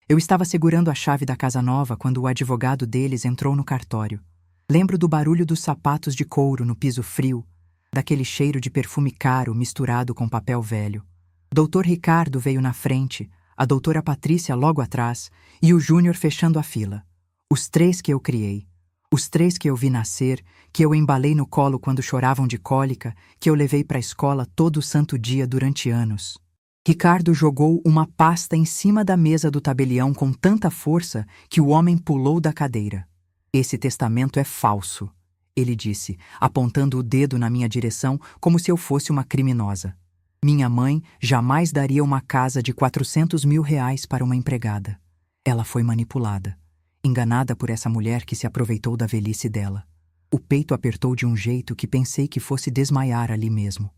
Eu estava segurando a chave da casa nova quando o advogado deles entrou no cartório. Lembro do barulho dos sapatos de couro no piso frio, daquele cheiro de perfume caro misturado com papel velho. Doutor Ricardo veio na frente, a doutora Patrícia logo atrás e o Júnior fechando a fila. Os três que eu criei. Os três que eu vi nascer, que eu embalei no colo quando choravam de cólica, que eu levei para a escola todo santo dia durante anos. Ricardo jogou uma pasta em cima da mesa do tabelião com tanta força que o homem pulou da cadeira. Esse testamento é falso, ele disse, apontando o dedo na minha direção como se eu fosse uma criminosa. Minha mãe jamais daria uma casa de 400 mil reais para uma empregada. Ela foi manipulada, enganada por essa mulher que se aproveitou da velhice dela. O peito apertou de um jeito que pensei que fosse desmaiar ali mesmo.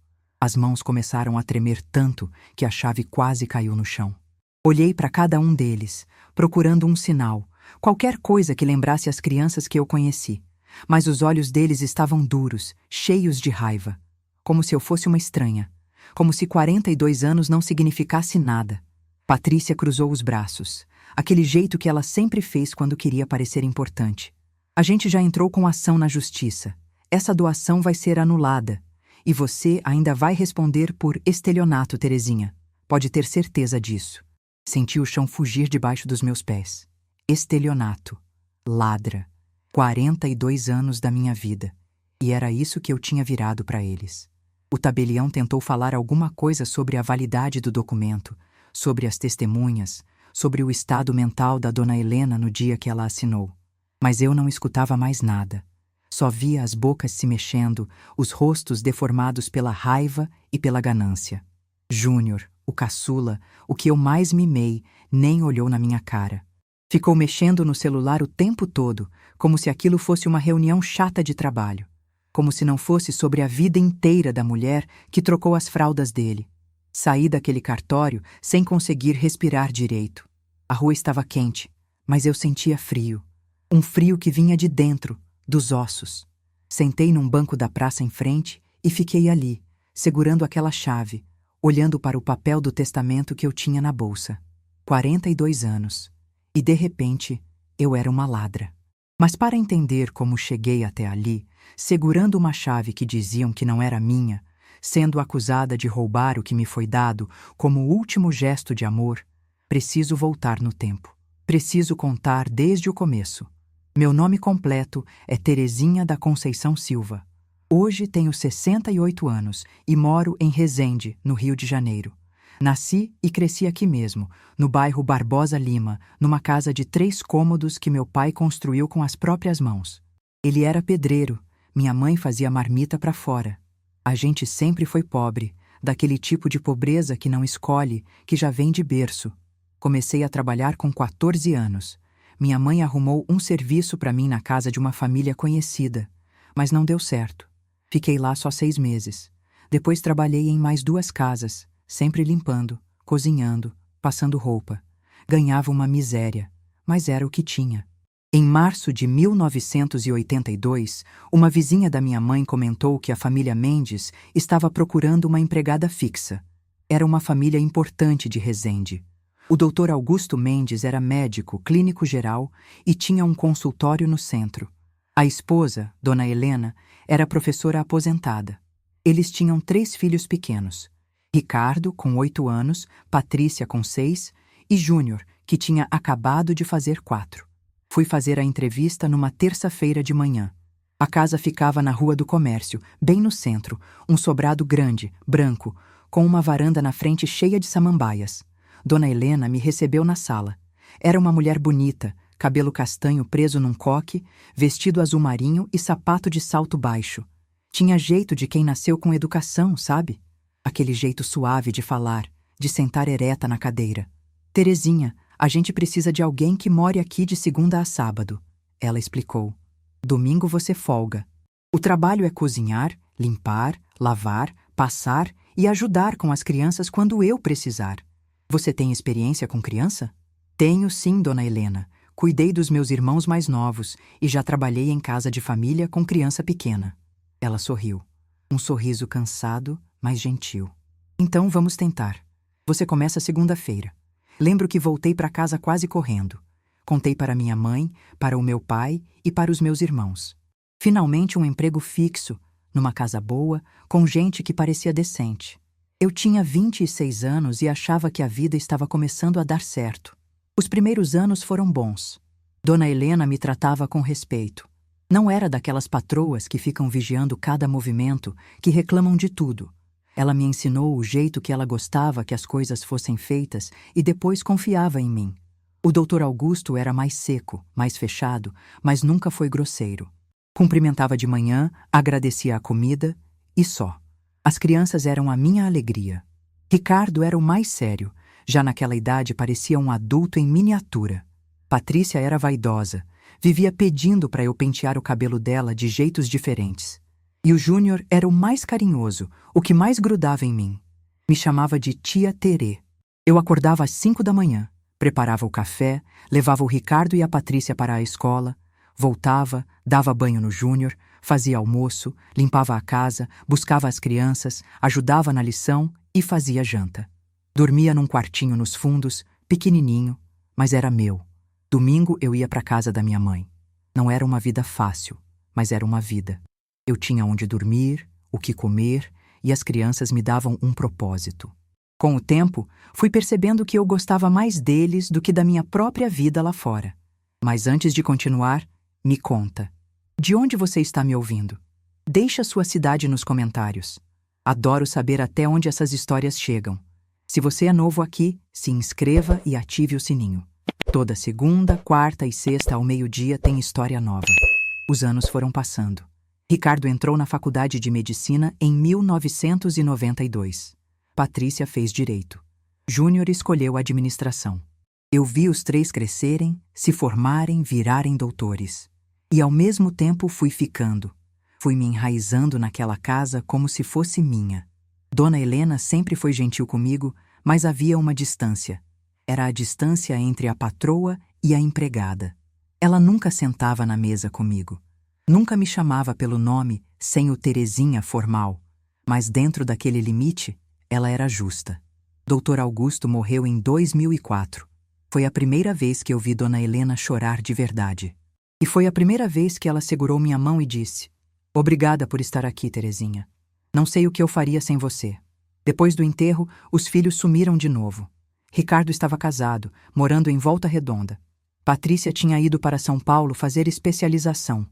As mãos começaram a tremer tanto que a chave quase caiu no chão. Olhei para cada um deles, procurando um sinal, qualquer coisa que lembrasse as crianças que eu conheci. Mas os olhos deles estavam duros, cheios de raiva. Como se eu fosse uma estranha. Como se 42 anos não significasse nada. Patrícia cruzou os braços, aquele jeito que ela sempre fez quando queria parecer importante. A gente já entrou com ação na justiça. Essa doação vai ser anulada. E você ainda vai responder por estelionato, Terezinha. Pode ter certeza disso. Senti o chão fugir debaixo dos meus pés. Estelionato. Ladra. 42 anos da minha vida. E era isso que eu tinha virado para eles. O tabelião tentou falar alguma coisa sobre a validade do documento, sobre as testemunhas, sobre o estado mental da dona Helena no dia que ela assinou. Mas eu não escutava mais nada. Só via as bocas se mexendo, os rostos deformados pela raiva e pela ganância. Júnior, o caçula, o que eu mais mimei, nem olhou na minha cara. Ficou mexendo no celular o tempo todo, como se aquilo fosse uma reunião chata de trabalho. Como se não fosse sobre a vida inteira da mulher que trocou as fraldas dele. Saí daquele cartório sem conseguir respirar direito. A rua estava quente, mas eu sentia frio. Um frio que vinha de dentro, dos ossos. Sentei num banco da praça em frente e fiquei ali, segurando aquela chave, olhando para o papel do testamento que eu tinha na bolsa. 42 anos. E de repente, eu era uma ladra. Mas para entender como cheguei até ali, segurando uma chave que diziam que não era minha, sendo acusada de roubar o que me foi dado como último gesto de amor, preciso voltar no tempo. Preciso contar desde o começo. Meu nome completo é Terezinha da Conceição Silva. Hoje tenho 68 anos e moro em Resende, no Rio de Janeiro. Nasci e cresci aqui mesmo, no bairro Barbosa Lima, numa casa de 3 cômodos que meu pai construiu com as próprias mãos. Ele era pedreiro, minha mãe fazia marmita para fora. A gente sempre foi pobre, daquele tipo de pobreza que não escolhe, que já vem de berço. Comecei a trabalhar com 14 anos. Minha mãe arrumou um serviço para mim na casa de uma família conhecida, mas não deu certo. Fiquei lá só 6 meses. Depois trabalhei em mais 2 casas, sempre limpando, cozinhando, passando roupa. Ganhava uma miséria, mas era o que tinha. Em março de 1982, uma vizinha da minha mãe comentou que a família Mendes estava procurando uma empregada fixa. Era uma família importante de Resende. O Dr. Augusto Mendes era médico, clínico geral e tinha um consultório no centro. A esposa, Dona Helena, era professora aposentada. Eles tinham 3 filhos pequenos. Ricardo, com 8 anos, Patrícia, com 6 e Júnior, que tinha acabado de fazer 4. Fui fazer a entrevista numa terça-feira de manhã. A casa ficava na Rua do Comércio, bem no centro, um sobrado grande, branco, com uma varanda na frente cheia de samambaias. Dona Helena me recebeu na sala. Era uma mulher bonita, cabelo castanho preso num coque, vestido azul marinho e sapato de salto baixo. Tinha jeito de quem nasceu com educação, sabe? Aquele jeito suave de falar, de sentar ereta na cadeira. Terezinha, a gente precisa de alguém que more aqui de segunda a sábado, ela explicou. Domingo você folga. O trabalho é cozinhar, limpar, lavar, passar e ajudar com as crianças quando eu precisar. Você tem experiência com criança? Tenho sim, Dona Helena. Cuidei dos meus irmãos mais novos e já trabalhei em casa de família com criança pequena. Ela sorriu. Um sorriso cansado, mas gentil. Então vamos tentar. Você começa segunda-feira. Lembro que voltei para casa quase correndo. Contei para minha mãe, para o meu pai e para os meus irmãos. Finalmente um emprego fixo, numa casa boa, com gente que parecia decente. Eu tinha 26 anos e achava que a vida estava começando a dar certo. Os primeiros anos foram bons. Dona Helena me tratava com respeito. Não era daquelas patroas que ficam vigiando cada movimento, que reclamam de tudo. Ela me ensinou o jeito que ela gostava que as coisas fossem feitas e depois confiava em mim. O Dr. Augusto era mais seco, mais fechado, mas nunca foi grosseiro. Cumprimentava de manhã, agradecia a comida e só. As crianças eram a minha alegria. Ricardo era o mais sério. Já naquela idade parecia um adulto em miniatura. Patrícia era vaidosa. Vivia pedindo para eu pentear o cabelo dela de jeitos diferentes. E o Júnior era o mais carinhoso, o que mais grudava em mim. Me chamava de tia Terê. Eu acordava às 5 da manhã, preparava o café, levava o Ricardo e a Patrícia para a escola, voltava, dava banho no Júnior, fazia almoço, limpava a casa, buscava as crianças, ajudava na lição e fazia janta. Dormia num quartinho nos fundos, pequenininho, mas era meu. Domingo eu ia para a casa da minha mãe. Não era uma vida fácil, mas era uma vida. Eu tinha onde dormir, o que comer, e as crianças me davam um propósito. Com o tempo, fui percebendo que eu gostava mais deles do que da minha própria vida lá fora. Mas antes de continuar, me conta. De onde você está me ouvindo? Deixa sua cidade nos comentários. Adoro saber até onde essas histórias chegam. Se você é novo aqui, se inscreva e ative o sininho. Toda segunda, quarta e sexta ao meio-dia tem história nova. Os anos foram passando. Ricardo entrou na faculdade de medicina em 1992. Patrícia fez direito. Júnior escolheu administração. Eu vi os três crescerem, se formarem, virarem doutores. E ao mesmo tempo fui ficando. Fui me enraizando naquela casa como se fosse minha. Dona Helena sempre foi gentil comigo, mas havia uma distância. Era a distância entre a patroa e a empregada. Ela nunca sentava na mesa comigo. Nunca me chamava pelo nome sem o Terezinha formal, mas dentro daquele limite, ela era justa. Dr. Augusto morreu em 2004. Foi a primeira vez que eu vi Dona Helena chorar de verdade. E foi a primeira vez que ela segurou minha mão e disse: "Obrigada por estar aqui, Terezinha. Não sei o que eu faria sem você." Depois do enterro, os filhos sumiram de novo. Ricardo estava casado, morando em Volta Redonda. Patrícia tinha ido para São Paulo fazer especialização.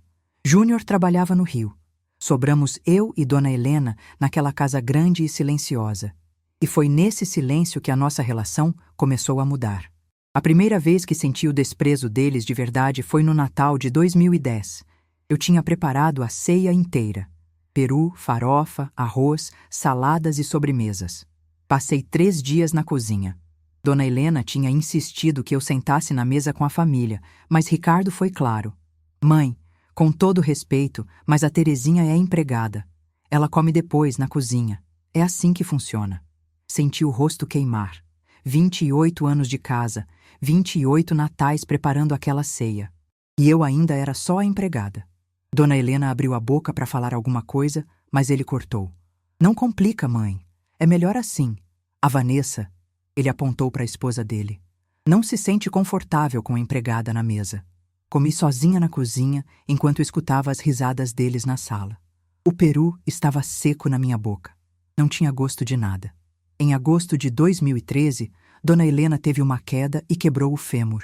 Júnior trabalhava no Rio. Sobramos eu e Dona Helena naquela casa grande e silenciosa. E foi nesse silêncio que a nossa relação começou a mudar. A primeira vez que senti o desprezo deles de verdade foi no Natal de 2010. Eu tinha preparado a ceia inteira. Peru, farofa, arroz, saladas e sobremesas. Passei 3 dias na cozinha. Dona Helena tinha insistido que eu sentasse na mesa com a família, mas Ricardo foi claro. "Mãe, com todo respeito, mas a Terezinha é empregada. Ela come depois, na cozinha. É assim que funciona." Senti o rosto queimar. 28 anos de casa, 28 natais preparando aquela ceia. E eu ainda era só a empregada. Dona Helena abriu a boca para falar alguma coisa, mas ele cortou. "Não complica, mãe. É melhor assim. A Vanessa..." Ele apontou para a esposa dele. "Não se sente confortável com a empregada na mesa." Comi sozinha na cozinha, enquanto escutava as risadas deles na sala. O peru estava seco na minha boca. Não tinha gosto de nada. Em agosto de 2013, Dona Helena teve uma queda e quebrou o fêmur.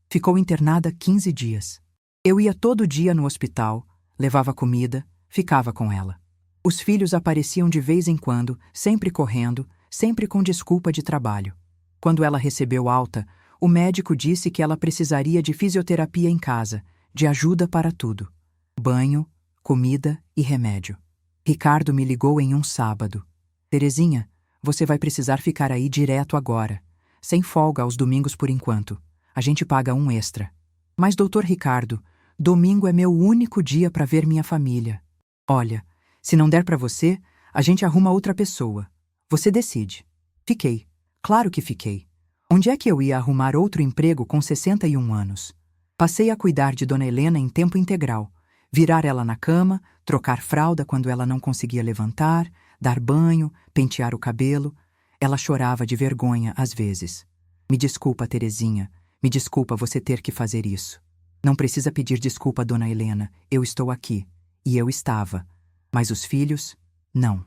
Ficou internada 15 dias. Eu ia todo dia no hospital, levava comida, ficava com ela. Os filhos apareciam de vez em quando, sempre correndo, sempre com desculpa de trabalho. Quando ela recebeu alta, o médico disse que ela precisaria de fisioterapia em casa, de ajuda para tudo. Banho, comida e remédio. Ricardo me ligou em um sábado. "Terezinha, você vai precisar ficar aí direto agora. Sem folga aos domingos por enquanto. A gente paga um extra." "Mas, doutor Ricardo, domingo é meu único dia para ver minha família." "Olha, se não der para você, a gente arruma outra pessoa. Você decide." Fiquei. Claro que fiquei. Onde é que eu ia arrumar outro emprego com 61 anos? Passei a cuidar de Dona Helena em tempo integral. Virar ela na cama, trocar fralda quando ela não conseguia levantar, dar banho, pentear o cabelo. Ela chorava de vergonha às vezes. Me desculpa, Terezinha. Me desculpa você ter que fazer isso. Não precisa pedir desculpa, dona Helena. Eu estou aqui. E eu estava. Mas os filhos, não.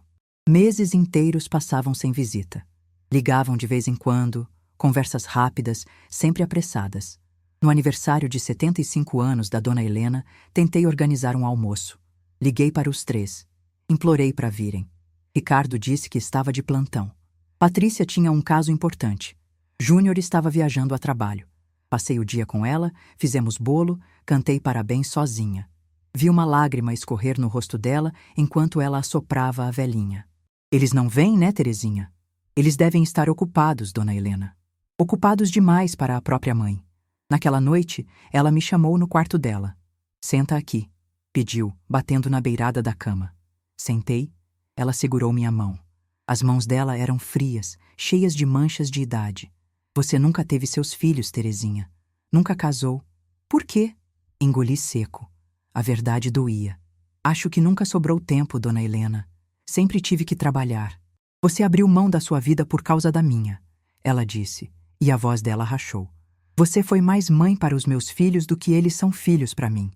Meses inteiros passavam sem visita. Ligavam de vez em quando, conversas rápidas, sempre apressadas. No aniversário de 75 anos da dona Helena, tentei organizar um almoço. Liguei para os três. Implorei para virem. Ricardo disse que estava de plantão. Patrícia tinha um caso importante. Júnior estava viajando a trabalho. Passei o dia com ela, fizemos bolo, cantei parabéns sozinha. Vi uma lágrima escorrer no rosto dela enquanto ela assoprava a velhinha. Eles não vêm, né, Terezinha? Eles devem estar ocupados, dona Helena. Ocupados demais para a própria mãe. Naquela noite, ela me chamou no quarto dela. Senta aqui, pediu, batendo na beirada da cama. Sentei, ela segurou minha mão. As mãos dela eram frias, cheias de manchas de idade. Você nunca teve seus filhos, Terezinha. Nunca casou. Por quê? Engoli seco. A verdade doía. Acho que nunca sobrou tempo, dona Helena. Sempre tive que trabalhar. Você abriu mão da sua vida por causa da minha, ela disse, e a voz dela rachou. Você foi mais mãe para os meus filhos do que eles são filhos para mim.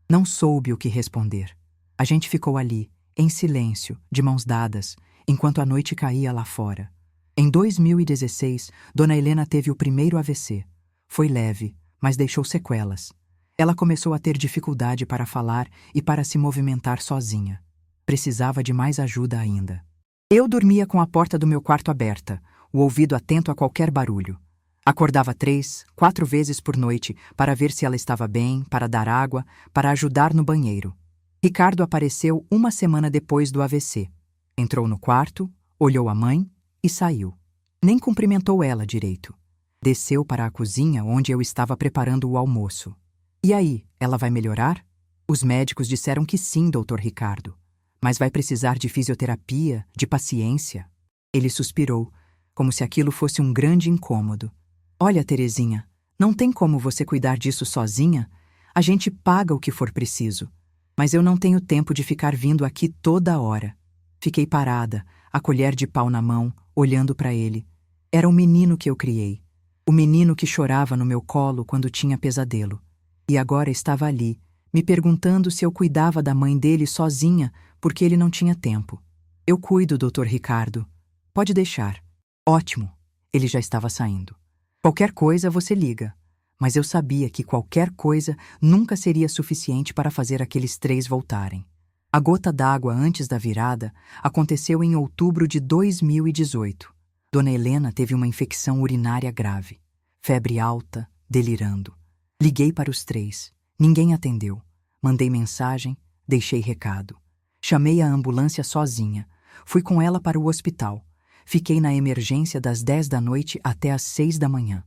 Não soube o que responder. A gente ficou ali, em silêncio, de mãos dadas, enquanto a noite caía lá fora. Em 2016, dona Helena teve o primeiro AVC. Foi leve, mas deixou sequelas. Ela começou a ter dificuldade para falar e para se movimentar sozinha. Precisava de mais ajuda ainda. Eu dormia com a porta do meu quarto aberta, o ouvido atento a qualquer barulho. Acordava 3, 4 vezes por noite para ver se ela estava bem, para dar água, para ajudar no banheiro. Ricardo apareceu uma semana depois do AVC. Entrou no quarto, olhou a mãe e saiu. Nem cumprimentou ela direito. Desceu para a cozinha onde eu estava preparando o almoço. E aí, ela vai melhorar? Os médicos disseram que sim, doutor Ricardo. Mas vai precisar de fisioterapia, de paciência. Ele suspirou, como se aquilo fosse um grande incômodo. Olha, Terezinha, não tem como você cuidar disso sozinha? A gente paga o que for preciso. Mas eu não tenho tempo de ficar vindo aqui toda hora. Fiquei parada, a colher de pau na mão, olhando para ele. Era o menino que eu criei. O menino que chorava no meu colo quando tinha pesadelo. E agora estava ali, me perguntando se eu cuidava da mãe dele sozinha, porque ele não tinha tempo. Eu cuido, doutor Ricardo. Pode deixar. Ótimo. Ele já estava saindo. Qualquer coisa você liga. Mas eu sabia que qualquer coisa nunca seria suficiente para fazer aqueles 3 voltarem. A gota d'água antes da virada aconteceu em outubro de 2018. Dona Helena teve uma infecção urinária grave. Febre alta, delirando. Liguei para os 3. Ninguém atendeu. Mandei mensagem, deixei recado. Chamei a ambulância sozinha. Fui com ela para o hospital. Fiquei na emergência das 10 da noite até às 6 da manhã.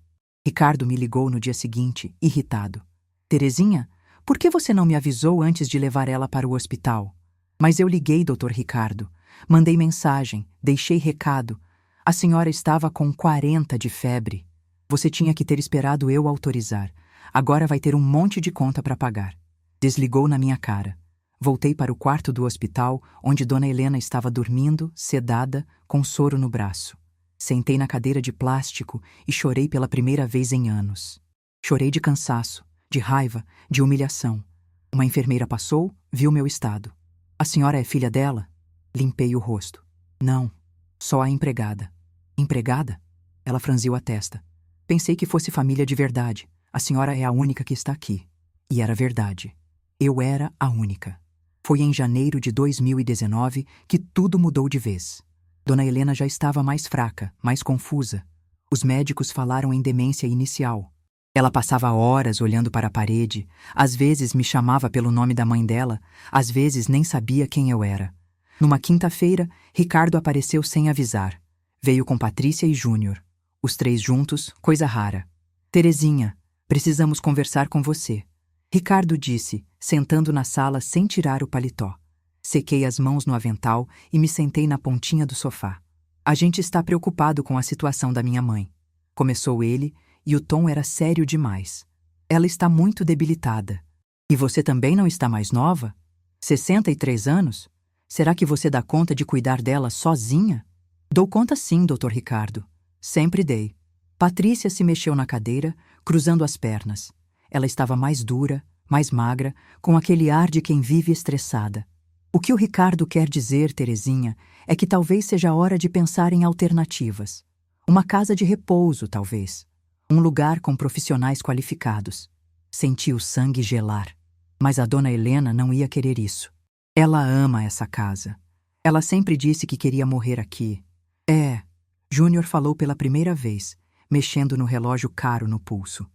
Ricardo me ligou no dia seguinte, irritado. Terezinha, por que você não me avisou antes de levar ela para o hospital? Mas eu liguei, doutor Ricardo. Mandei mensagem, deixei recado. A senhora estava com 40 de febre. Você tinha que ter esperado eu autorizar. Agora vai ter um monte de conta para pagar. Desligou na minha cara. Voltei para o quarto do hospital, onde dona Helena estava dormindo, sedada, com soro no braço. Sentei na cadeira de plástico e chorei pela primeira vez em anos. Chorei de cansaço, de raiva, de humilhação. Uma enfermeira passou, viu meu estado. A senhora é filha dela? Limpei o rosto. Não, só a empregada. Empregada? Ela franziu a testa. Pensei que fosse família de verdade. A senhora é a única que está aqui. E era verdade. Eu era a única. Foi em janeiro de 2019 que tudo mudou de vez. Dona Helena já estava mais fraca, mais confusa. Os médicos falaram em demência inicial. Ela passava horas olhando para a parede, às vezes me chamava pelo nome da mãe dela, às vezes nem sabia quem eu era. Numa quinta-feira, Ricardo apareceu sem avisar. Veio com Patrícia e Júnior. Os 3 juntos, coisa rara. Terezinha, precisamos conversar com você. Ricardo disse, sentando na sala sem tirar o paletó. Sequei as mãos no avental e me sentei na pontinha do sofá. A gente está preocupado com a situação da minha mãe. Começou ele, e o tom era sério demais. Ela está muito debilitada. E você também não está mais nova? 63 anos? Será que você dá conta de cuidar dela sozinha? Dou conta sim, doutor Ricardo. Sempre dei. Patrícia se mexeu na cadeira, cruzando as pernas. Ela estava mais dura, mais magra, com aquele ar de quem vive estressada. O que o Ricardo quer dizer, Terezinha, é que talvez seja hora de pensar em alternativas. Uma casa de repouso, talvez. Um lugar com profissionais qualificados. Senti o sangue gelar. Mas a dona Helena não ia querer isso. Ela ama essa casa. Ela sempre disse que queria morrer aqui. Júnior falou pela primeira vez, mexendo no relógio caro no pulso.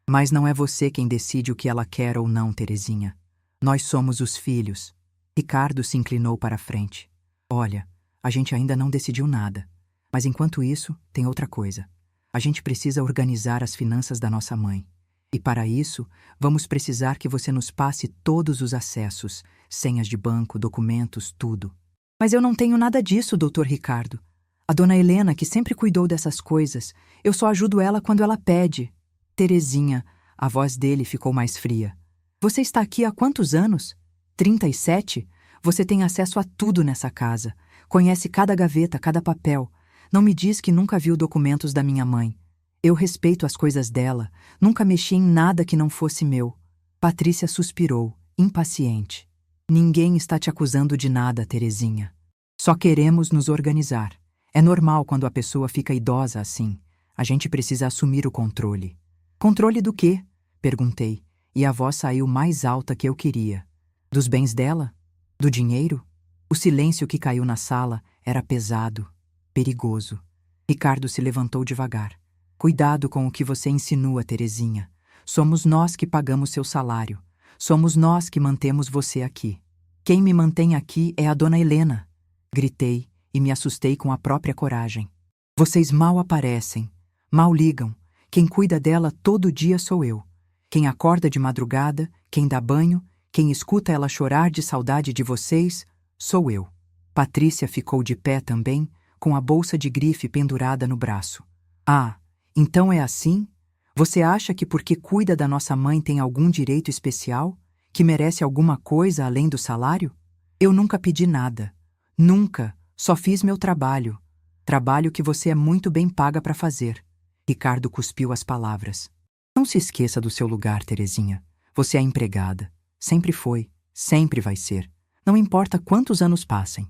Mas não é você quem decide o que ela quer ou não, Terezinha. Nós somos os filhos. Ricardo se inclinou para a frente. Olha, a gente ainda não decidiu nada. Mas enquanto isso, tem outra coisa. A gente precisa organizar as finanças da nossa mãe. E para isso, vamos precisar que você nos passe todos os acessos, senhas de banco, documentos, tudo. Mas eu não tenho nada disso, doutor Ricardo. A dona Helena, que sempre cuidou dessas coisas, eu só ajudo ela quando ela pede. Terezinha, a voz dele ficou mais fria. Você está aqui há quantos anos? 37? Você tem acesso a tudo nessa casa. Conhece cada gaveta, cada papel. Não me diz que nunca viu documentos da minha mãe. Eu respeito as coisas dela. Nunca mexi em nada que não fosse meu. Patrícia suspirou, impaciente. Ninguém está te acusando de nada, Terezinha. Só queremos nos organizar. É normal quando a pessoa fica idosa assim. A gente precisa assumir o controle. Controle do quê? Perguntei, e a voz saiu mais alta que eu queria. Dos bens dela? Do dinheiro? O silêncio que caiu na sala era pesado, perigoso. Ricardo se levantou devagar. Cuidado com o que você insinua, Terezinha. Somos nós que pagamos seu salário. Somos nós que mantemos você aqui. Quem me mantém aqui é a dona Helena. Gritei e me assustei com a própria coragem. Vocês mal aparecem, mal ligam. Quem cuida dela todo dia sou eu. Quem acorda de madrugada, quem dá banho, quem escuta ela chorar de saudade de vocês, sou eu. Patrícia ficou de pé também, com a bolsa de grife pendurada no braço. Ah, então é assim? Você acha que porque cuida da nossa mãe tem algum direito especial? Que merece alguma coisa além do salário? Eu nunca pedi nada. Nunca. Só fiz meu trabalho. Trabalho que você é muito bem paga para fazer. Ricardo cuspiu as palavras. Não se esqueça do seu lugar, Terezinha. Você é empregada. Sempre foi. Sempre vai ser. Não importa quantos anos passem.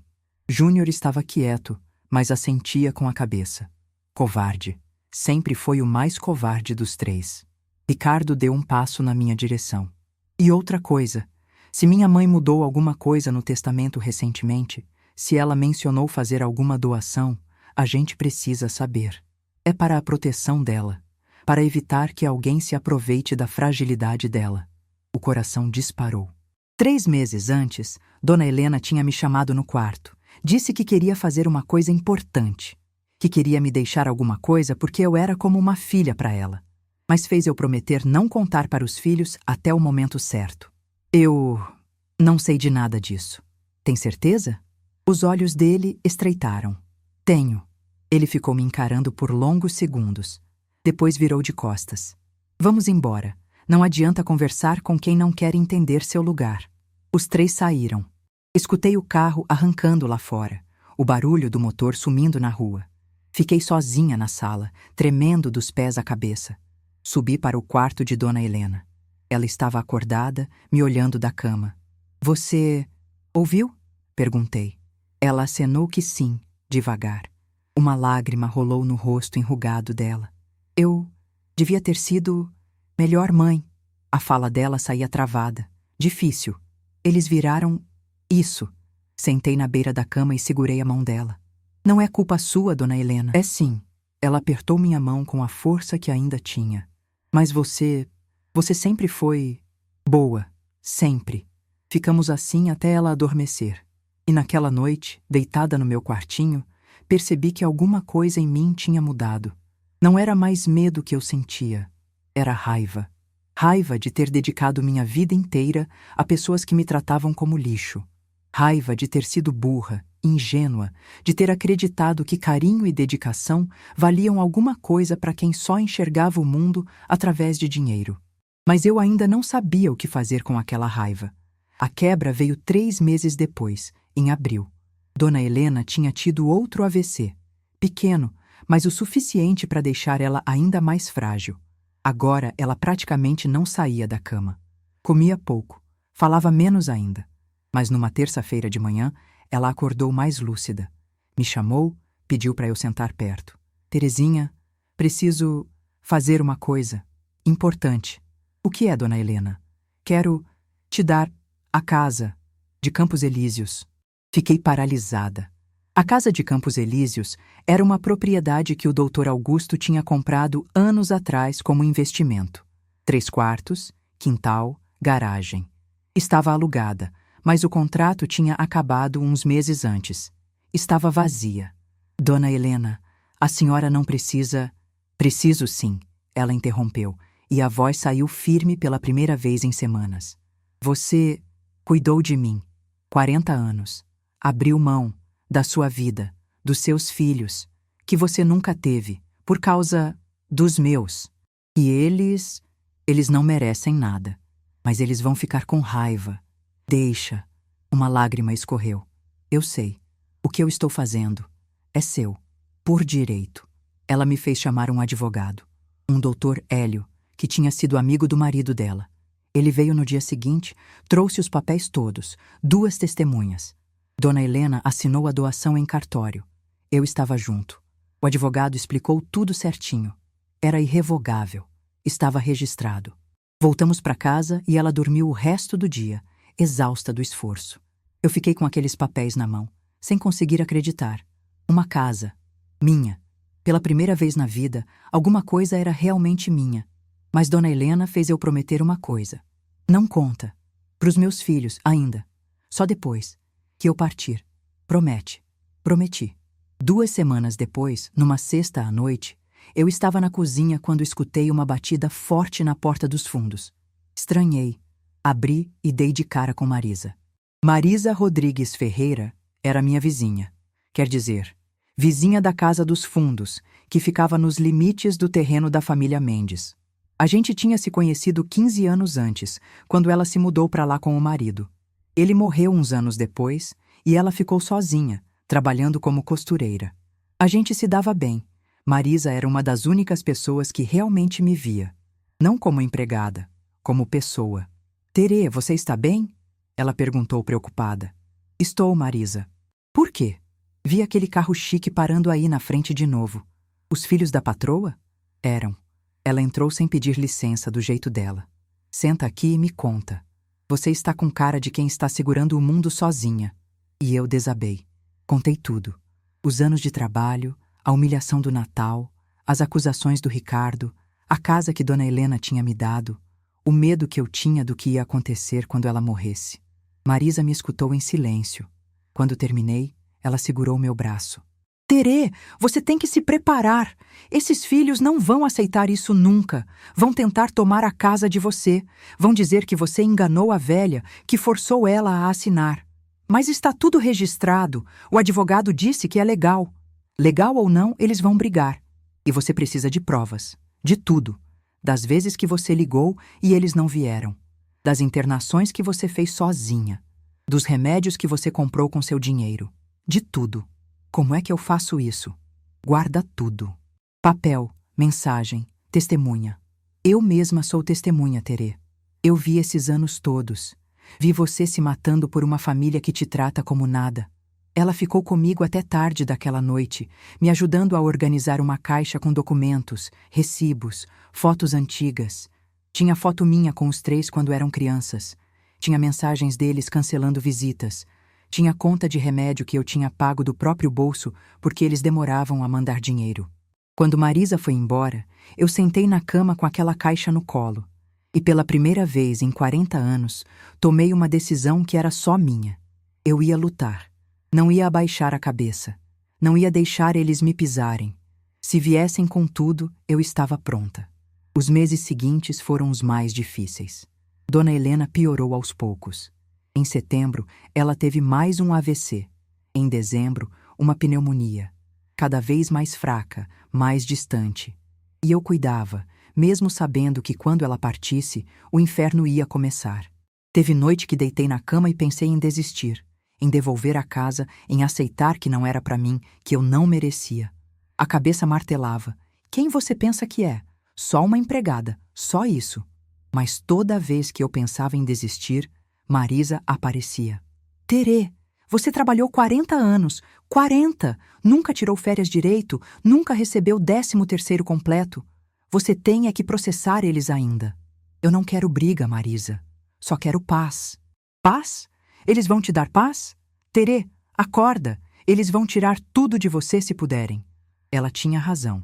Júnior estava quieto, mas assentia com a cabeça. Covarde. Sempre foi o mais covarde dos três. Ricardo deu um passo na minha direção. E outra coisa. Se minha mãe mudou alguma coisa no testamento recentemente, se ela mencionou fazer alguma doação, a gente precisa saber. É para a proteção dela, para evitar que alguém se aproveite da fragilidade dela. O coração disparou. 3 meses antes, dona Helena tinha me chamado no quarto. Disse que queria fazer uma coisa importante. Que queria me deixar alguma coisa porque eu era como uma filha para ela. Mas fez eu prometer não contar para os filhos até o momento certo. Eu não sei de nada disso. Tem certeza? Os olhos dele estreitaram. Tenho. Ele ficou me encarando por longos segundos. Depois virou de costas. Vamos embora. Não adianta conversar com quem não quer entender seu lugar. Os 3 saíram. Escutei o carro arrancando lá fora, o barulho do motor sumindo na rua. Fiquei sozinha na sala, tremendo dos pés à cabeça. Subi para o quarto de dona Helena. Ela estava acordada, me olhando da cama. Você ouviu? Perguntei. Ela acenou que sim, devagar. Uma lágrima rolou no rosto enrugado dela. Eu devia ter sido melhor mãe. A fala dela saía travada. Difícil. Eles viraram isso. Sentei na beira da cama e segurei a mão dela. Não é culpa sua, dona Helena. É sim. Ela apertou minha mão com a força que ainda tinha. Mas você sempre foi boa. Sempre. Ficamos assim até ela adormecer. E naquela noite, deitada no meu quartinho, percebi que alguma coisa em mim tinha mudado. Não era mais medo que eu sentia. Era raiva. Raiva de ter dedicado minha vida inteira a pessoas que me tratavam como lixo. Raiva de ter sido burra, ingênua, de ter acreditado que carinho e dedicação valiam alguma coisa para quem só enxergava o mundo através de dinheiro. Mas eu ainda não sabia o que fazer com aquela raiva. A quebra veio 3 meses depois, em abril. Dona Helena tinha tido outro AVC. Pequeno, mas o suficiente para deixar ela ainda mais frágil. Agora ela praticamente não saía da cama. Comia pouco, falava menos ainda. Mas numa terça-feira de manhã, ela acordou mais lúcida. Me chamou, pediu para eu sentar perto. Terezinha, preciso fazer uma coisa importante. O que é, dona Helena? Quero te dar a casa de Campos Elíseos. Fiquei paralisada. A casa de Campos Elíseos era uma propriedade que o Dr. Augusto tinha comprado anos atrás como investimento. 3 quartos, quintal, garagem. Estava alugada, mas o contrato tinha acabado uns meses antes. Estava vazia. Dona Helena, a senhora não precisa... Preciso sim, ela interrompeu, e a voz saiu firme pela primeira vez em semanas. Você cuidou de mim. 40 anos. Abriu mão da sua vida, dos seus filhos, que você nunca teve, por causa dos meus. E eles não merecem nada, mas eles vão ficar com raiva. Deixa. Uma lágrima escorreu. Eu sei. O que eu estou fazendo é seu, por direito. Ela me fez chamar um advogado, um doutor Hélio, que tinha sido amigo do marido dela. Ele veio no dia seguinte, trouxe os papéis todos, 2 testemunhas. Dona Helena assinou a doação em cartório. Eu estava junto. O advogado explicou tudo certinho. Era irrevogável. Estava registrado. Voltamos para casa e ela dormiu o resto do dia, exausta do esforço. Eu fiquei com aqueles papéis na mão, sem conseguir acreditar. Uma casa. Minha. Pela primeira vez na vida, alguma coisa era realmente minha. Mas Dona Helena fez eu prometer uma coisa. Não conta. Para os meus filhos, ainda. Só depois que eu partir. Promete. Prometi. 2 semanas depois, numa sexta à noite, eu estava na cozinha quando escutei uma batida forte na porta dos fundos. Estranhei. Abri e dei de cara com Marisa. Marisa Rodrigues Ferreira era minha vizinha. Quer dizer, vizinha da casa dos fundos, que ficava nos limites do terreno da família Mendes. A gente tinha se conhecido 15 anos antes, quando ela se mudou para lá com o marido. Ele morreu uns anos depois e ela ficou sozinha, trabalhando como costureira. A gente se dava bem. Marisa era uma das únicas pessoas que realmente me via. Não como empregada, como pessoa. Terê, você está bem? Ela perguntou preocupada. Estou, Marisa. Por quê? Vi aquele carro chique parando aí na frente de novo. Os filhos da patroa? Eram. Ela entrou sem pedir licença, do jeito dela. Senta aqui e me conta. Você está com cara de quem está segurando o mundo sozinha. E eu desabei. Contei tudo. Os anos de trabalho, a humilhação do Natal, as acusações do Ricardo, a casa que Dona Helena tinha me dado, o medo que eu tinha do que ia acontecer quando ela morresse. Marisa me escutou em silêncio. Quando terminei, ela segurou meu braço. Terê, você tem que se preparar. Esses filhos não vão aceitar isso nunca. Vão tentar tomar a casa de você. Vão dizer que você enganou a velha, que forçou ela a assinar. Mas está tudo registrado. O advogado disse que é legal. Legal ou não, eles vão brigar. E você precisa de provas. De tudo. Das vezes que você ligou e eles não vieram. Das internações que você fez sozinha. Dos remédios que você comprou com seu dinheiro. De tudo. Como é que eu faço isso? Guarda tudo. Papel, mensagem, testemunha. Eu mesma sou testemunha, Terê. Eu vi esses anos todos. Vi você se matando por uma família que te trata como nada. Ela ficou comigo até tarde daquela noite, me ajudando a organizar uma caixa com documentos, recibos, fotos antigas. Tinha foto minha com os 3 quando eram crianças. Tinha mensagens deles cancelando visitas. Tinha conta de remédio que eu tinha pago do próprio bolso porque eles demoravam a mandar dinheiro. Quando Marisa foi embora, eu sentei na cama com aquela caixa no colo. E pela primeira vez em 40 anos, tomei uma decisão que era só minha. Eu ia lutar. Não ia abaixar a cabeça. Não ia deixar eles me pisarem. Se viessem com tudo, eu estava pronta. Os meses seguintes foram os mais difíceis. Dona Helena piorou aos poucos. Em setembro, ela teve mais um AVC. Em dezembro, uma pneumonia. Cada vez mais fraca, mais distante. E eu cuidava, mesmo sabendo que quando ela partisse, o inferno ia começar. Teve noite que deitei na cama e pensei em desistir, em devolver a casa, em aceitar que não era para mim, que eu não merecia. A cabeça martelava. Quem você pensa que é? Só uma empregada, só isso. Mas toda vez que eu pensava em desistir, Marisa aparecia. Terê, você trabalhou 40 anos. 40! Nunca tirou férias direito, nunca recebeu 13º completo. Você tem é que processar eles ainda. Eu não quero briga, Marisa. Só quero paz. Paz? Eles vão te dar paz? Terê, acorda. Eles vão tirar tudo de você se puderem. Ela tinha razão.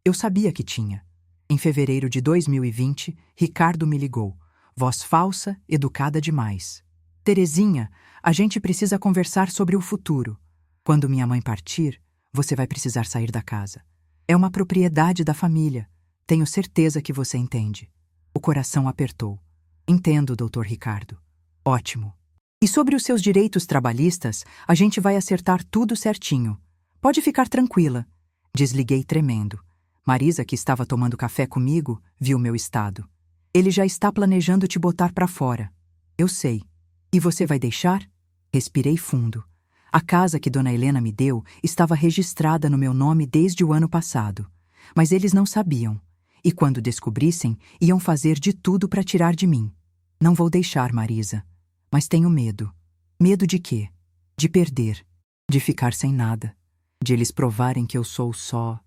Eu sabia que tinha. Em fevereiro de 2020, Ricardo me ligou. Voz falsa, educada demais. Terezinha, a gente precisa conversar sobre o futuro. Quando minha mãe partir, você vai precisar sair da casa. É uma propriedade da família. Tenho certeza que você entende. O coração apertou. Entendo, doutor Ricardo. Ótimo. E sobre os seus direitos trabalhistas, a gente vai acertar tudo certinho. Pode ficar tranquila. Desliguei tremendo. Marisa, que estava tomando café comigo, viu meu estado. Ele já está planejando te botar para fora. Eu sei. E você vai deixar? Respirei fundo. A casa que Dona Helena me deu estava registrada no meu nome desde o ano passado. Mas eles não sabiam. E quando descobrissem, iam fazer de tudo para tirar de mim. Não vou deixar, Marisa. Mas tenho medo. Medo de quê? De perder. De ficar sem nada. De eles provarem que eu sou só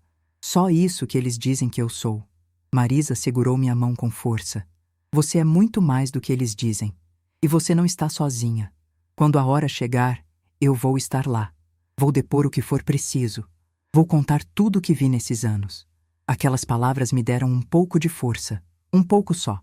isso que eles dizem que eu sou. Marisa segurou minha mão com força. Você é muito mais do que eles dizem. E você não está sozinha. Quando a hora chegar, eu vou estar lá. Vou depor o que for preciso. Vou contar tudo o que vi nesses anos. Aquelas palavras me deram um pouco de força. Um pouco só.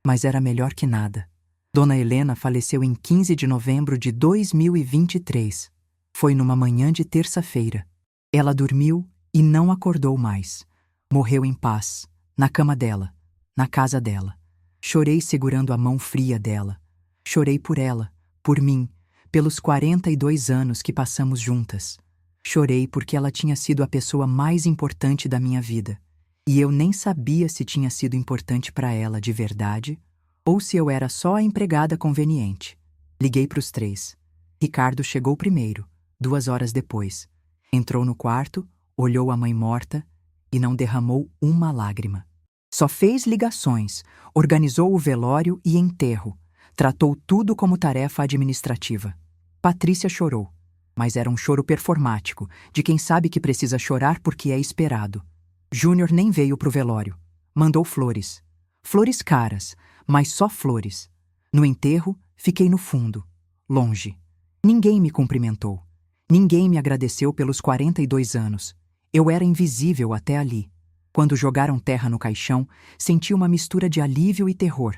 Mas era melhor que nada. Dona Helena faleceu em 15 de novembro de 2023. Foi numa manhã de terça-feira. Ela dormiu e não acordou mais. Morreu em paz, na cama dela, na casa dela. Chorei segurando a mão fria dela. Chorei por ela, por mim, pelos 42 anos que passamos juntas. Chorei porque ela tinha sido a pessoa mais importante da minha vida. E eu nem sabia se tinha sido importante para ela de verdade ou se eu era só a empregada conveniente. Liguei para os 3. Ricardo chegou primeiro, 2 horas depois. Entrou no quarto, olhou a mãe morta e não derramou uma lágrima. Só fez ligações, organizou o velório e enterro, tratou tudo como tarefa administrativa. Patrícia chorou, mas era um choro performático, de quem sabe que precisa chorar porque é esperado. Júnior nem veio pro velório. Mandou flores. Flores caras, mas só flores. No enterro, fiquei no fundo, longe. Ninguém me cumprimentou. Ninguém me agradeceu pelos 42 anos. Eu era invisível até ali. Quando jogaram terra no caixão, senti uma mistura de alívio e terror.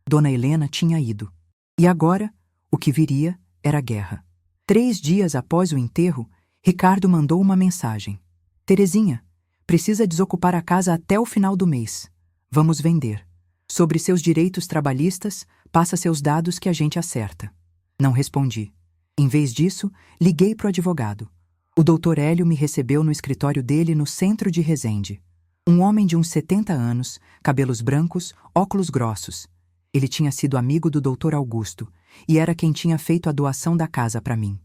Dona Helena tinha ido. E agora, o que viria era guerra. 3 dias após o enterro, Ricardo mandou uma mensagem. Terezinha, precisa desocupar a casa até o final do mês. Vamos vender. Sobre seus direitos trabalhistas, passa seus dados que a gente acerta. Não respondi. Em vez disso, liguei pro advogado. O doutor Hélio me recebeu no escritório dele no centro de Resende. Um homem de uns 70 anos, cabelos brancos, óculos grossos. Ele tinha sido amigo do doutor Augusto e era quem tinha feito a doação da casa para mim.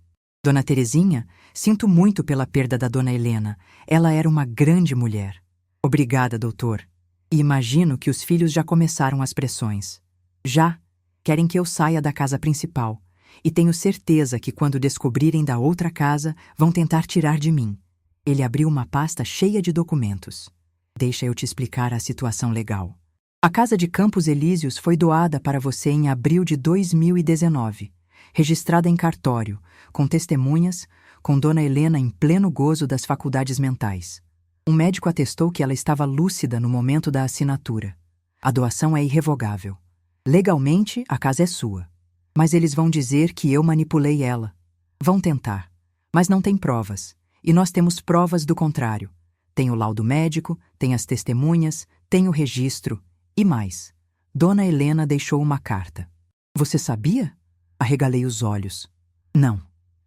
Dona Terezinha, sinto muito pela perda da Dona Helena. Ela era uma grande mulher. Obrigada, doutor. E imagino que os filhos já começaram as pressões. Já. Querem que eu saia da casa principal. E tenho certeza que quando descobrirem da outra casa, vão tentar tirar de mim. Ele abriu uma pasta cheia de documentos. Deixa eu te explicar a situação legal. A casa de Campos Elíseos foi doada para você em abril de 2019, registrada em cartório, com testemunhas, com Dona Helena em pleno gozo das faculdades mentais. Um médico atestou que ela estava lúcida no momento da assinatura. A doação é irrevogável. Legalmente, a casa é sua. Mas eles vão dizer que eu manipulei ela. Vão tentar. Mas não tem provas. E nós temos provas do contrário. Tem o laudo médico, tem as testemunhas, tem o registro. E mais. Dona Helena deixou uma carta. Você sabia? Arregalei os olhos. Não.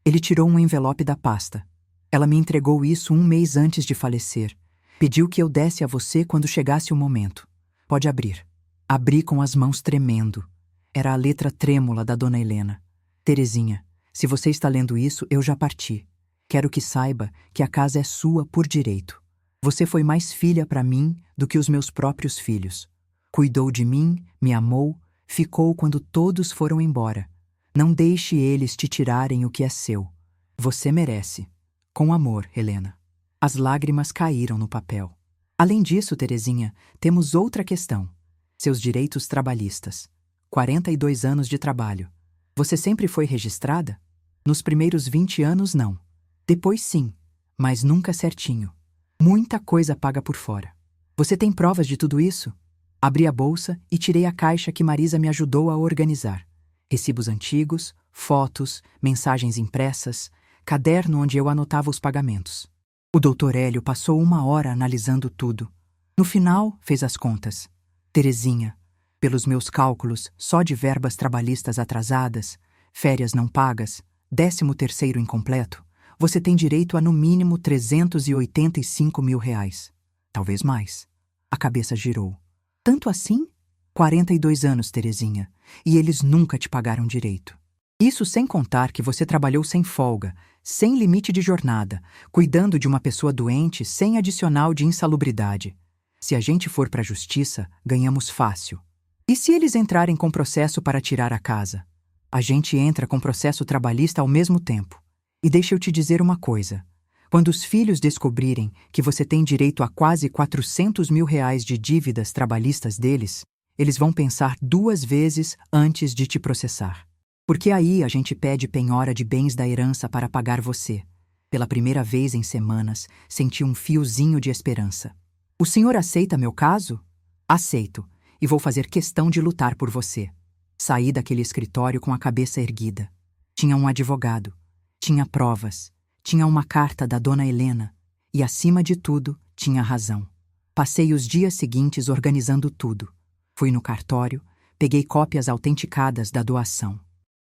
Ele tirou um envelope da pasta. Ela me entregou isso 1 mês antes de falecer. Pediu que eu desse a você quando chegasse o momento. Pode abrir. Abri com as mãos tremendo. Era a letra trêmula da Dona Helena. Terezinha, se você está lendo isso, eu já parti. Quero que saiba que a casa é sua por direito. Você foi mais filha para mim do que os meus próprios filhos. Cuidou de mim, me amou, ficou quando todos foram embora. Não deixe eles te tirarem o que é seu. Você merece. Com amor, Helena. As lágrimas caíram no papel. Além disso, Terezinha, temos outra questão. Seus direitos trabalhistas. 42 anos de trabalho. Você sempre foi registrada? Nos primeiros 20 anos, não. Depois, sim, mas nunca certinho. Muita coisa paga por fora. Você tem provas de tudo isso? Abri a bolsa e tirei a caixa que Marisa me ajudou a organizar. Recibos antigos, fotos, mensagens impressas, caderno onde eu anotava os pagamentos. O doutor Hélio passou 1 hora analisando tudo. No final, fez as contas. Terezinha, pelos meus cálculos, só de verbas trabalhistas atrasadas, férias não pagas, 13º incompleto, você tem direito a no mínimo R$ 385 mil. Talvez mais. A cabeça girou. Tanto assim? 42 anos, Terezinha, e eles nunca te pagaram direito. Isso sem contar que você trabalhou sem folga, sem limite de jornada, cuidando de uma pessoa doente sem adicional de insalubridade. Se a gente for para a justiça, ganhamos fácil. E se eles entrarem com processo para tirar a casa? A gente entra com processo trabalhista ao mesmo tempo. E deixa eu te dizer uma coisa. Quando os filhos descobrirem que você tem direito a quase R$ 400 mil de dívidas trabalhistas deles, eles vão pensar 2 vezes antes de te processar. Porque aí a gente pede penhora de bens da herança para pagar você. Pela primeira vez em semanas, senti um fiozinho de esperança. O senhor aceita meu caso? Aceito, e vou fazer questão de lutar por você. Saí daquele escritório com a cabeça erguida. Tinha um advogado. Tinha provas, tinha uma carta da dona Helena e, acima de tudo, tinha razão. Passei os dias seguintes organizando tudo. Fui no cartório, peguei cópias autenticadas da doação.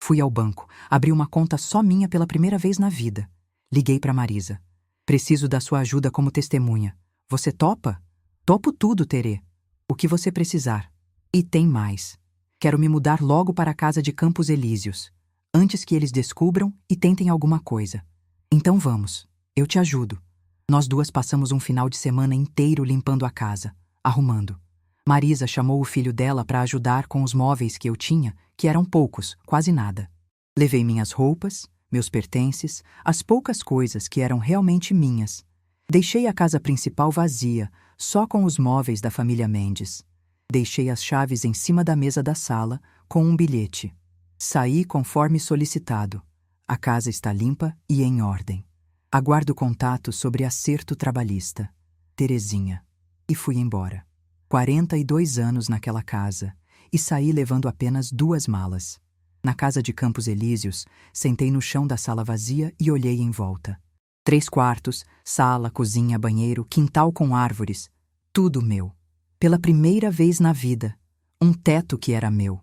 Fui ao banco, abri uma conta só minha pela primeira vez na vida. Liguei para Marisa. Preciso da sua ajuda como testemunha. Você topa? Topo tudo, Terê. O que você precisar. E tem mais. Quero me mudar logo para a casa de Campos Elíseos, antes que eles descubram e tentem alguma coisa. Então vamos, eu te ajudo. Nós duas passamos um final de semana inteiro limpando a casa, arrumando. Marisa chamou o filho dela para ajudar com os móveis que eu tinha, que eram poucos, quase nada. Levei minhas roupas, meus pertences, as poucas coisas que eram realmente minhas. Deixei a casa principal vazia, só com os móveis da família Mendes. Deixei as chaves em cima da mesa da sala, com um bilhete. Saí conforme solicitado. A casa está limpa e em ordem. Aguardo contato sobre acerto trabalhista. Terezinha. E fui embora. 42 anos naquela casa, e saí levando apenas 2 malas. Na casa de Campos Elíseos, sentei no chão da sala vazia e olhei em volta. 3 quartos, sala, cozinha, banheiro, quintal com árvores. Tudo meu. Pela primeira vez na vida. Um teto que era meu.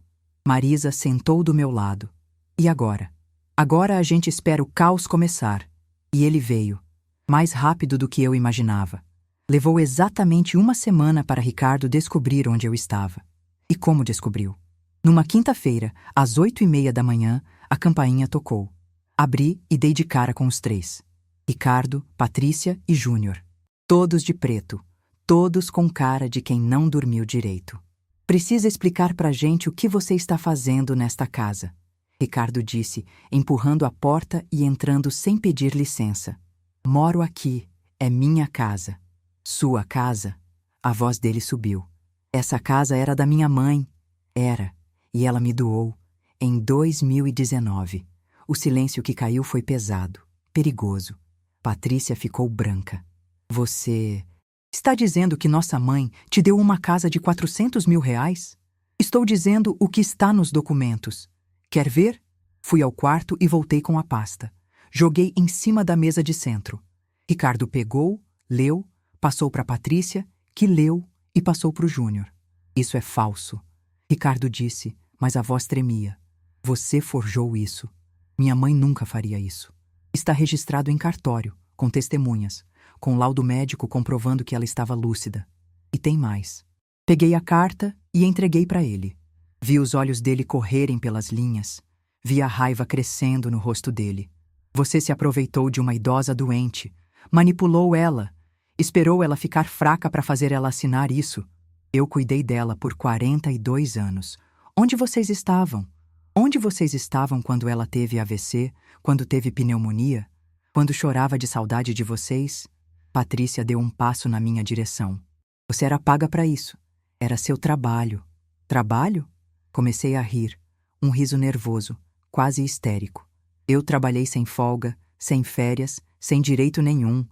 Marisa sentou do meu lado. E agora? Agora a gente espera o caos começar. E ele veio. Mais rápido do que eu imaginava. Levou exatamente 1 semana para Ricardo descobrir onde eu estava. E como descobriu? Numa quinta-feira, às 8h30 da manhã, a campainha tocou. Abri e dei de cara com os 3. Ricardo, Patrícia e Júnior. Todos de preto. Todos com cara de quem não dormiu direito. Precisa explicar pra gente o que você está fazendo nesta casa, Ricardo disse, empurrando a porta e entrando sem pedir licença. Moro aqui, é minha casa. Sua casa? A voz dele subiu. Essa casa era da minha mãe. Era, e ela me doou, em 2019. O silêncio que caiu foi pesado, perigoso. Patrícia ficou branca. Você... está dizendo que nossa mãe te deu uma casa de R$ 400 mil? Estou dizendo o que está nos documentos. Quer ver? Fui ao quarto e voltei com a pasta. Joguei em cima da mesa de centro. Ricardo pegou, leu, passou para Patrícia, que leu e passou para o Júnior. Isso é falso. Ricardo disse, mas a voz tremia. Você forjou isso. Minha mãe nunca faria isso. Está registrado em cartório, com testemunhas, com laudo médico comprovando que ela estava lúcida. E tem mais. Peguei a carta e entreguei para ele. Vi os olhos dele correrem pelas linhas. Vi a raiva crescendo no rosto dele. Você se aproveitou de uma idosa doente, manipulou ela Esperou ela ficar fraca para fazer ela assinar isso. Eu cuidei dela por 42 anos. Onde vocês estavam? Onde vocês estavam quando ela teve AVC, quando teve pneumonia, quando chorava de saudade de vocês? Patrícia deu um passo na minha direção. Você era paga para isso. Era seu trabalho. Trabalho? Comecei a rir. Um riso nervoso, quase histérico. Eu trabalhei sem folga, sem férias, sem direito nenhum.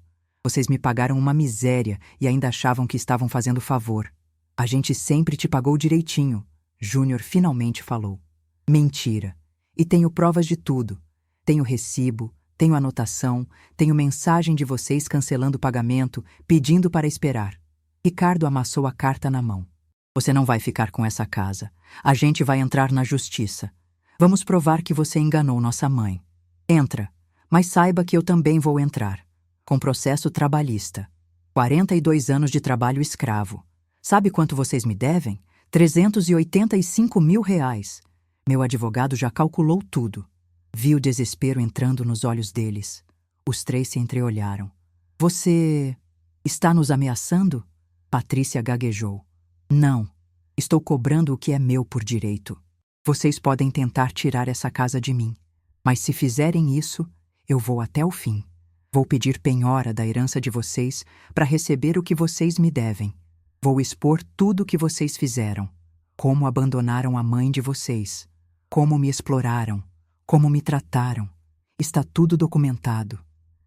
Vocês me pagaram uma miséria e ainda achavam que estavam fazendo favor. A gente sempre te pagou direitinho, Júnior finalmente falou. Mentira. E tenho provas de tudo. Tenho recibo, tenho anotação, tenho mensagem de vocês cancelando o pagamento, pedindo para esperar. Ricardo amassou a carta na mão. Você não vai ficar com essa casa. A gente vai entrar na justiça. Vamos provar que você enganou nossa mãe. Entra, mas saiba que eu também vou entrar. Com processo trabalhista. 42 anos de trabalho escravo. Sabe quanto vocês me devem? 385 mil reais. Meu advogado já calculou tudo. Vi o desespero entrando nos olhos deles. Os três se entreolharam. Você está nos ameaçando? Patrícia gaguejou. Não. Estou cobrando o que é meu por direito. Vocês podem tentar tirar essa casa de mim. Mas se fizerem isso, eu vou até o fim. Vou pedir penhora da herança de vocês para receber o que vocês me devem. Vou expor tudo o que vocês fizeram. Como abandonaram a mãe de vocês. Como me exploraram. Como me trataram. Está tudo documentado.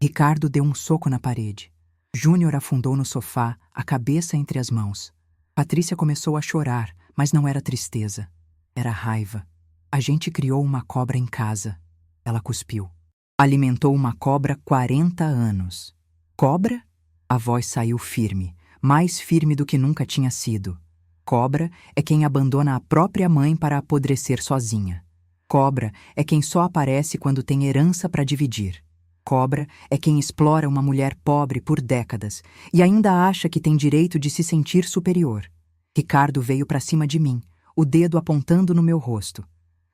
Ricardo deu um soco na parede. Júnior afundou no sofá, a cabeça entre as mãos. Patrícia começou a chorar, mas não era tristeza. Era raiva. A gente criou uma cobra em casa. Ela cuspiu. Alimentou uma cobra 40 anos. Cobra? A voz saiu firme, mais firme do que nunca tinha sido. Cobra é quem abandona a própria mãe para apodrecer sozinha. Cobra é quem só aparece quando tem herança para dividir. Cobra é quem explora uma mulher pobre por décadas e ainda acha que tem direito de se sentir superior. Ricardo veio para cima de mim, o dedo apontando no meu rosto.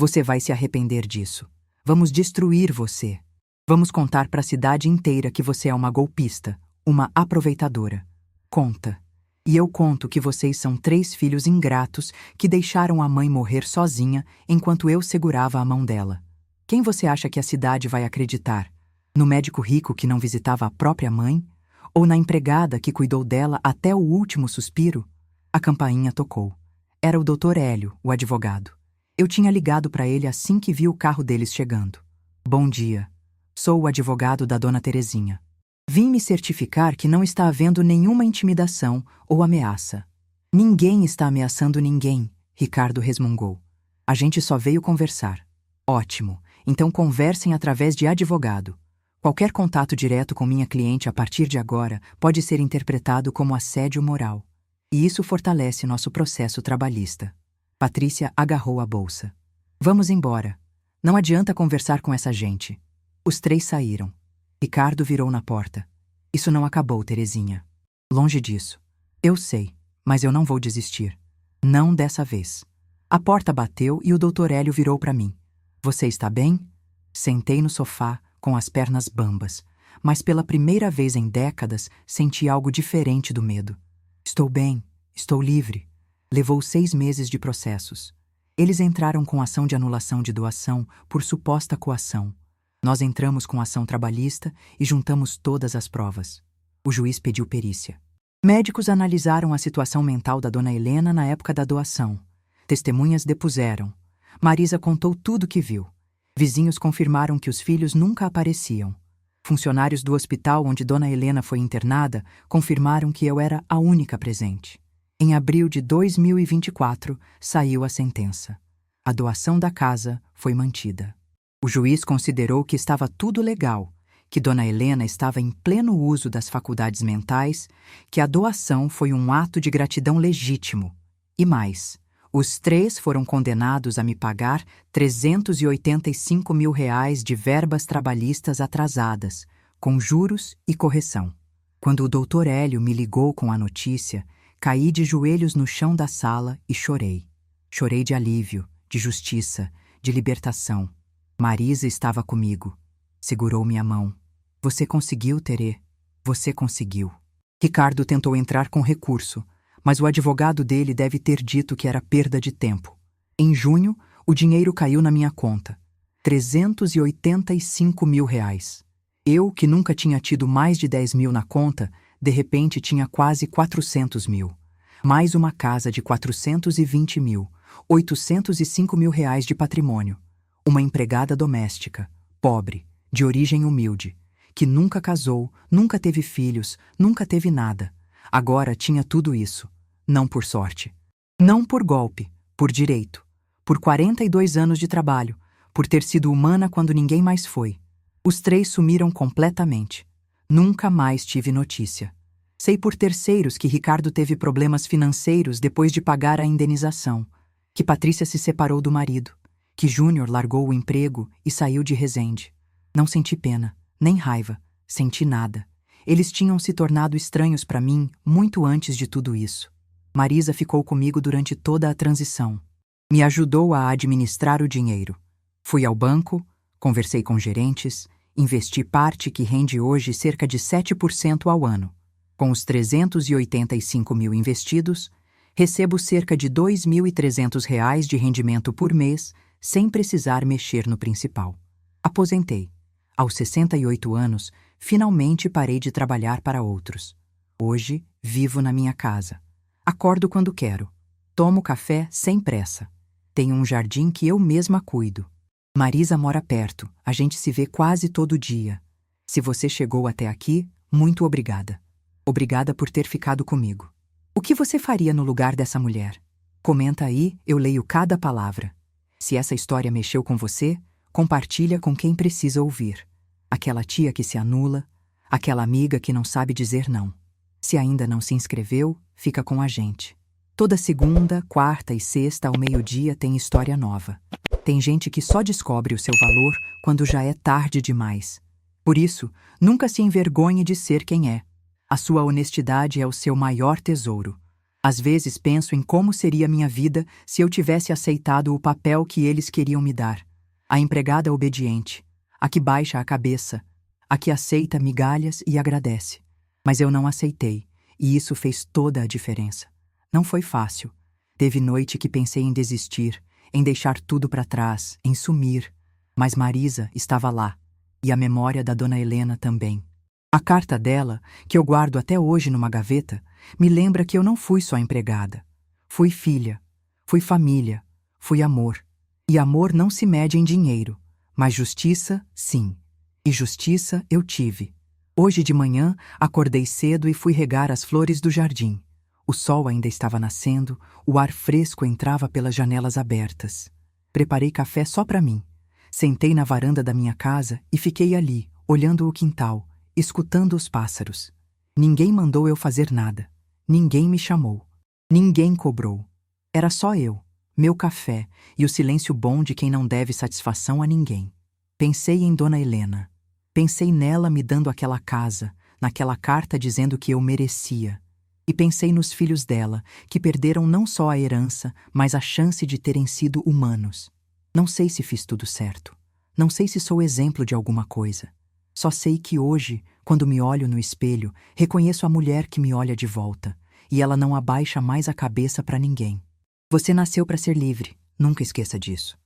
Você vai se arrepender disso. Vamos destruir você. Vamos contar para a cidade inteira que você é uma golpista, uma aproveitadora. Conta. E eu conto que vocês são 3 filhos ingratos que deixaram a mãe morrer sozinha enquanto eu segurava a mão dela. Quem você acha que a cidade vai acreditar? No médico rico que não visitava a própria mãe? Ou na empregada que cuidou dela até o último suspiro? A campainha tocou. Era o Dr. Hélio, o advogado. Eu tinha ligado para ele assim que vi o carro deles chegando. Bom dia. Sou o advogado da dona Terezinha. Vim me certificar que não está havendo nenhuma intimidação ou ameaça. Ninguém está ameaçando ninguém, Ricardo resmungou. A gente só veio conversar. Ótimo. Então conversem através de advogado. Qualquer contato direto com minha cliente a partir de agora pode ser interpretado como assédio moral. E isso fortalece nosso processo trabalhista. Patrícia agarrou a bolsa. Vamos embora. Não adianta conversar com essa gente. Os 3 saíram. Ricardo virou na porta. Isso não acabou, Terezinha. Longe disso. Eu sei, mas eu não vou desistir. Não dessa vez. A porta bateu e o Dr. Hélio virou para mim. Você está bem? Sentei no sofá, com as pernas bambas, mas pela primeira vez em décadas senti algo diferente do medo. Estou bem, estou livre. Levou 6 meses de processos. Eles entraram com ação de anulação de doação por suposta coação. Nós entramos com ação trabalhista e juntamos todas as provas. O juiz pediu perícia. Médicos analisaram a situação mental da dona Helena na época da doação. Testemunhas depuseram. Marisa contou tudo que viu. Vizinhos confirmaram que os filhos nunca apareciam. Funcionários do hospital onde dona Helena foi internada confirmaram que eu era a única presente. Em abril de 2024, saiu a sentença. A doação da casa foi mantida. O juiz considerou que estava tudo legal, que dona Helena estava em pleno uso das faculdades mentais, que a doação foi um ato de gratidão legítimo. E mais, os 3 foram condenados a me pagar 385 mil reais de verbas trabalhistas atrasadas, com juros e correção. Quando o Dr. Hélio me ligou com a notícia, caí de joelhos no chão da sala e chorei. Chorei de alívio, de justiça, de libertação. Marisa estava comigo. Segurou minha mão. Você conseguiu, Terê. Você conseguiu. Ricardo tentou entrar com recurso, mas o advogado dele deve ter dito que era perda de tempo. Em junho, o dinheiro caiu na minha conta. 385 mil reais. Eu, que nunca tinha tido mais de 10 mil na conta, de repente tinha quase 400 mil. Mais uma casa de 420 mil, 805 mil reais de patrimônio. Uma empregada doméstica, pobre, de origem humilde, que nunca casou, nunca teve filhos, nunca teve nada. Agora tinha tudo isso. Não por sorte. Não por golpe, por direito. Por 42 anos de trabalho, por ter sido humana quando ninguém mais foi. Os três sumiram completamente. Nunca mais tive notícia. Sei por terceiros que Ricardo teve problemas financeiros depois de pagar a indenização, que Patrícia se separou do marido, que Júnior largou o emprego e saiu de Resende. Não senti pena, nem raiva, senti nada. Eles tinham se tornado estranhos para mim muito antes de tudo isso. Marisa ficou comigo durante toda a transição. Me ajudou a administrar o dinheiro. Fui ao banco, conversei com gerentes, investi parte que rende hoje cerca de 7% ao ano. Com os 385 mil investidos, recebo cerca de R$ 2.300 de rendimento por mês, sem precisar mexer no principal. Aposentei. Aos 68 anos, finalmente parei de trabalhar para outros. Hoje, vivo na minha casa. Acordo quando quero. Tomo café sem pressa. Tenho um jardim que eu mesma cuido. Marisa mora perto, a gente se vê quase todo dia. Se você chegou até aqui, muito obrigada. Obrigada por ter ficado comigo. O que você faria no lugar dessa mulher? Comenta aí, eu leio cada palavra. Se essa história mexeu com você, compartilha com quem precisa ouvir. Aquela tia que se anula, aquela amiga que não sabe dizer não. Se ainda não se inscreveu, fica com a gente. Toda segunda, quarta e sexta ao meio-dia tem história nova. Tem gente que só descobre o seu valor quando já é tarde demais. Por isso, nunca se envergonhe de ser quem é. A sua honestidade é o seu maior tesouro. Às vezes penso em como seria minha vida se eu tivesse aceitado o papel que eles queriam me dar. A empregada obediente, a que baixa a cabeça, a que aceita migalhas e agradece. Mas eu não aceitei, e isso fez toda a diferença. Não foi fácil. Teve noite que pensei em desistir, em deixar tudo para trás, em sumir. Mas Marisa estava lá, e a memória da dona Helena também. A carta dela, que eu guardo até hoje numa gaveta, me lembra que eu não fui só empregada. Fui filha, fui família, fui amor. E amor não se mede em dinheiro, mas justiça, sim. E justiça eu tive. Hoje de manhã, acordei cedo e fui regar as flores do jardim. O sol ainda estava nascendo, o ar fresco entrava pelas janelas abertas. Preparei café só para mim. Sentei na varanda da minha casa e fiquei ali, olhando o quintal, escutando os pássaros. Ninguém mandou eu fazer nada. Ninguém me chamou. Ninguém cobrou. Era só eu, meu café e o silêncio bom de quem não deve satisfação a ninguém. Pensei em Dona Helena. Pensei nela me dando aquela casa, naquela carta dizendo que eu merecia. E pensei nos filhos dela, que perderam não só a herança, mas a chance de terem sido humanos. Não sei se fiz tudo certo. Não sei se sou exemplo de alguma coisa. Só sei que hoje, quando me olho no espelho, reconheço a mulher que me olha de volta, e ela não abaixa mais a cabeça para ninguém. Você nasceu para ser livre, nunca esqueça disso.